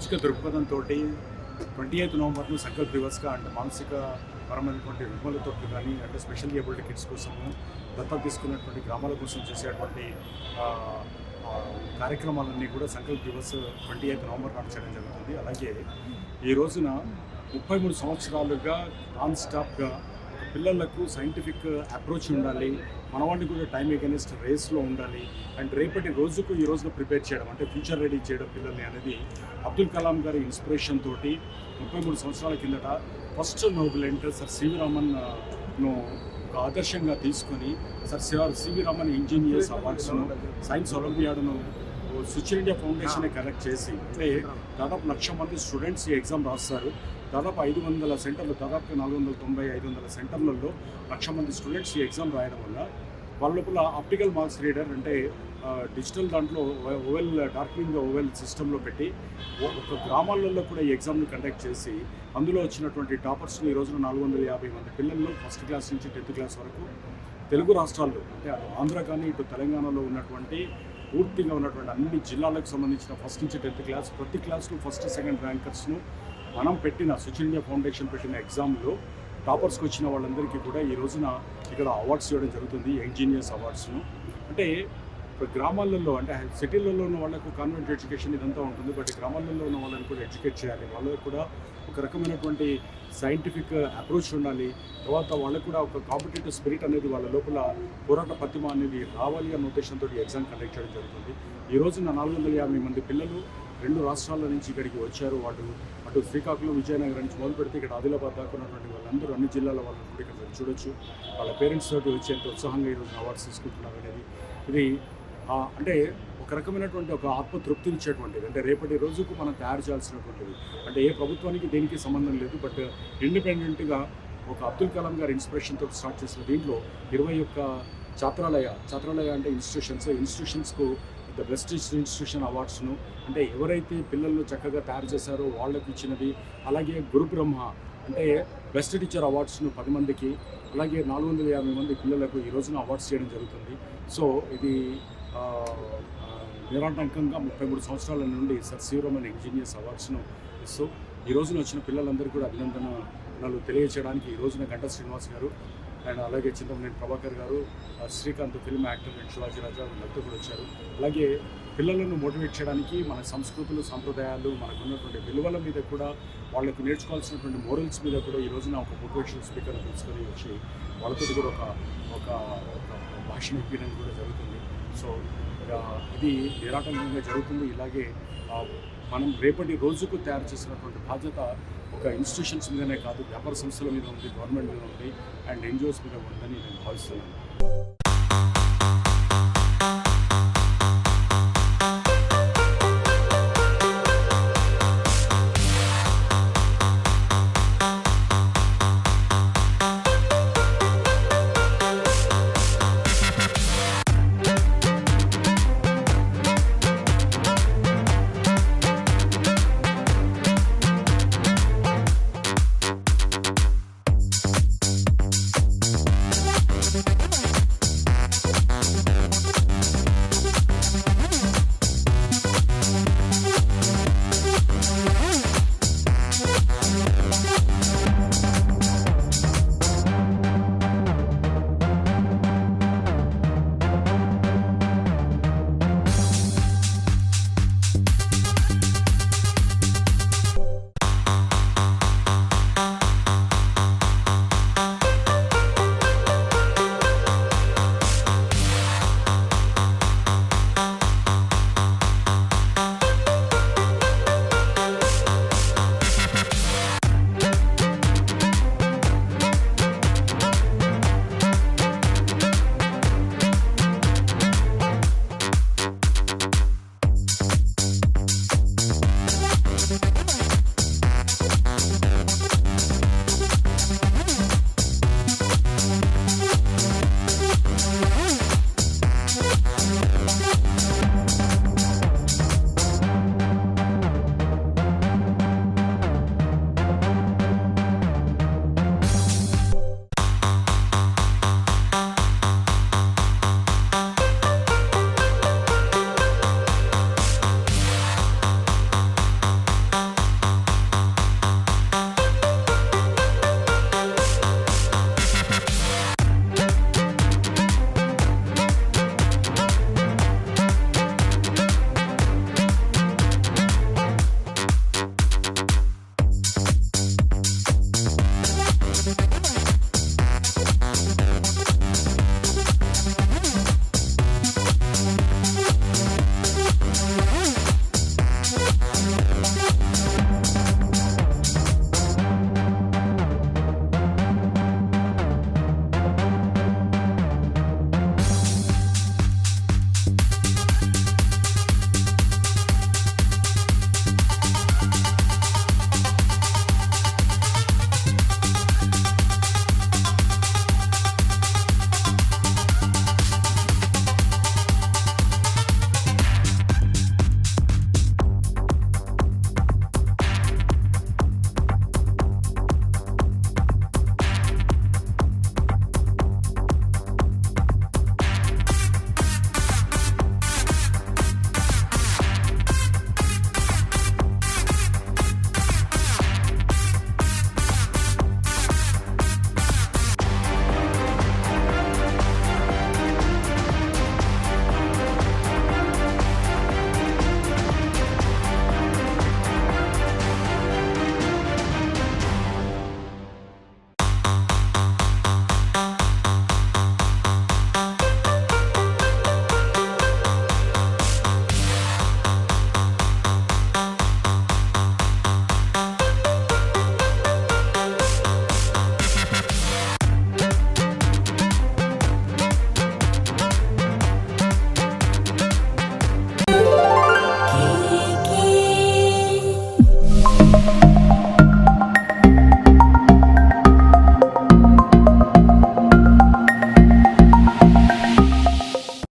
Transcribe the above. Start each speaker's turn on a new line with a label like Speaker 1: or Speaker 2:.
Speaker 1: సామాజిక దృక్పథంతో 28 నవంబర్ను సంకల్ప్ దివస్గా అంటే మానసిక పరమైనటువంటి రుగ్మలతో కానీ అంటే స్పెషల్ ఏబుల్డ్ కిడ్స్ కోసము దత్తత తీసుకున్నటువంటి గ్రామాల కోసం చేసేటువంటి కార్యక్రమాలన్నీ కూడా సంకల్ప్ దివస్ 28 నవంబర్ నాడు చేయడం జరుగుతుంది. అలాగే ఈ రోజున 33 సంవత్సరాలుగా నాన్ స్టాప్గా పిల్లలకు సైంటిఫిక్ అప్రోచ్ ఉండాలి, మనవాడిని కూడా టైం ఎగెనిస్ట్ రేస్లో ఉండాలి అండ్ రేపటి రోజుకు ఈ రోజున ప్రిపేర్ చేయడం అంటే ఫ్యూచర్ రెడీ చేయడం పిల్లల్ని అనేది అబ్దుల్ కలాం గారి ఇన్స్పిరేషన్ తోటి 33 సంవత్సరాల కిందట ఫస్ట్ నోబెల్ ఎంటర్ సర్ సివి రామన్ను ఒక ఆదర్శంగా తీసుకొని సర్ సివి రామన్ ఇంజనీర్స్ అవార్డ్స్ను సైన్స్ ఒలింపియాడ్ను స్విచ్ ఇండియా ఫౌండేషన్ కనెక్ట్ చేసి అంటే దాదాపు 1,00,000 మంది స్టూడెంట్స్ ఈ ఎగ్జామ్ రాస్తారు. దాదాపు 500 సెంటర్లు, దాదాపు 490-500 సెంటర్లలో 1,00,000 మంది స్టూడెంట్స్ ఈ ఎగ్జామ్ రాయడం వల్ల వాళ్ళ లోపల ఆప్టికల్ మార్క్స్ రీడర్ అంటే డిజిటల్ దాంట్లో ఓవెల్ డార్కింగ్ ఓవెల్ సిస్టంలో పెట్టి ఒక గ్రామాలలో కూడా ఈ ఎగ్జామ్ని కండక్ట్ చేసి అందులో వచ్చినటువంటి టాపర్స్ని ఈ రోజున 450 మంది పిల్లల్లో ఫస్ట్ క్లాస్ నుంచి 10th క్లాస్ వరకు తెలుగు రాష్ట్రాల్లో అంటే అటు ఆంధ్ర కానీ ఇటు తెలంగాణలో ఉన్నటువంటి పూర్తిగా ఉన్నటువంటి అన్ని జిల్లాలకు సంబంధించిన ఫస్ట్ నుంచి 10th క్లాస్ ప్రతి క్లాస్లో ఫస్ట్ సెకండ్ ర్యాంకర్స్ను మనం పెట్టిన స్విచ్ ఇండియా ఫౌండేషన్ పెట్టిన ఎగ్జామ్లో టాపర్స్కి వచ్చిన వాళ్ళందరికీ కూడా ఈ రోజున ఇక్కడ అవార్డ్స్ ఇవ్వడం జరుగుతుంది, ఇంజనీర్స్ అవార్డ్స్ను. అంటే గ్రామాలలో అంటే సిటీలలో ఉన్న వాళ్ళకు కాన్వెంట్ ఎడ్యుకేషన్ ఇదంతా ఉంటుంది, బట్ గ్రామాలలో ఉన్న వాళ్ళని కూడా ఎడ్యుకేట్ చేయాలి, వాళ్ళకు కూడా ఒక రకమైనటువంటి సైంటిఫిక్ అప్రోచ్ ఉండాలి, తర్వాత వాళ్ళకు కూడా ఒక కాంపిటేటివ్ స్పిరిట్ అనేది వాళ్ళ లోపల పోరాట పత్తిమ అనేది రావాలి అన్న ఉద్దేశంతో ఎగ్జామ్ కండక్ట్ చేయడం జరుగుతుంది. ఈ రోజున 450 మంది పిల్లలు 2 రాష్ట్రాల నుంచి ఇక్కడికి వచ్చారు. వాళ్ళు అటు శ్రీకాకుళం, విజయనగరం నుంచి మొదలు పెడితే ఇక్కడ ఆదిలాబాద్ దాకా ఉన్నటువంటి వాళ్ళందరూ అన్ని జిల్లాల వాళ్ళని కూడా ఇక్కడ చూడొచ్చు. వాళ్ళ పేరెంట్స్ తోటి వచ్చేంత ఉత్సాహంగా ఈరోజు అవార్డ్స్ తీసుకుంటున్నారు అనేది ఇది అంటే ఒక రకమైనటువంటి ఒక ఆత్మతృప్తినిచ్చేటువంటిది. అంటే రేపటి రోజుకు మనం తయారు చేయాల్సినటువంటిది అంటే ఏ ప్రభుత్వానికి దేనికి సంబంధం లేదు, బట్ ఇండిపెండెంట్గా ఒక అబ్దుల్ కలాం గారి ఇన్స్పిరేషన్తో స్టార్ట్ చేసిన దీంట్లో 21 ఛాత్రాలయ అంటే ఇన్స్టిట్యూషన్స్కు ద బెస్ట్ ఇన్స్టిట్యూషన్ అవార్డ్స్ను అంటే ఎవరైతే పిల్లలు చక్కగా తయారు చేశారో వాళ్ళకు ఇచ్చినది. అలాగే గురు బ్రహ్మ అంటే బెస్ట్ టీచర్ అవార్డ్స్ను 10 మందికి, అలాగే 450 మంది పిల్లలకు ఈ రోజున అవార్డ్స్ చేయడం జరుగుతుంది. సో ఇది నిరాటంకంగా 33 సంవత్సరాల నుండి సర్ సివి రామన్ ఇంజనీర్స్ అవార్డ్స్ను ఇస్తూ ఈ రోజున వచ్చిన పిల్లలందరూ కూడా అభినందనలు తెలియజేయడానికి ఈ రోజున గంటా శ్రీనివాస్ గారు అండ్ అలాగే Chintamaneni Prabhakar garu, Srikanth film actor and Sivaji Raja వీళ్ళంతా కూడా వచ్చారు. అలాగే పిల్లలను మోటివేట్ చేయడానికి మన సంస్కృతులు, సాంప్రదాయాలు, మనకు ఉన్నటువంటి విలువల మీద కూడా వాళ్ళకు నేర్చుకోవాల్సినటువంటి మోరల్స్ మీద కూడా ఈ రోజున ఒక మోటివేషన్ స్పీకర్ తీసుకొని వచ్చి వాళ్ళతో కూడా ఒక భాషణ ఇప్పించడం కూడా జరుగుతుంది. సో ఇది నిరాటంకంగా జరుగుతుంది. ఇలాగే మనం రేపటి రోజుకు తయారు చేసినటువంటి బాధ్యత ఒక ఇన్స్టిట్యూషన్స్ మీదనే కాదు, వ్యాపార సంస్థల మీద ఉంది, గవర్నమెంట్ మీద ఉంది అండ్ ఎన్జిఓస్ మీద ఉందని నేను భావిస్తున్నాను.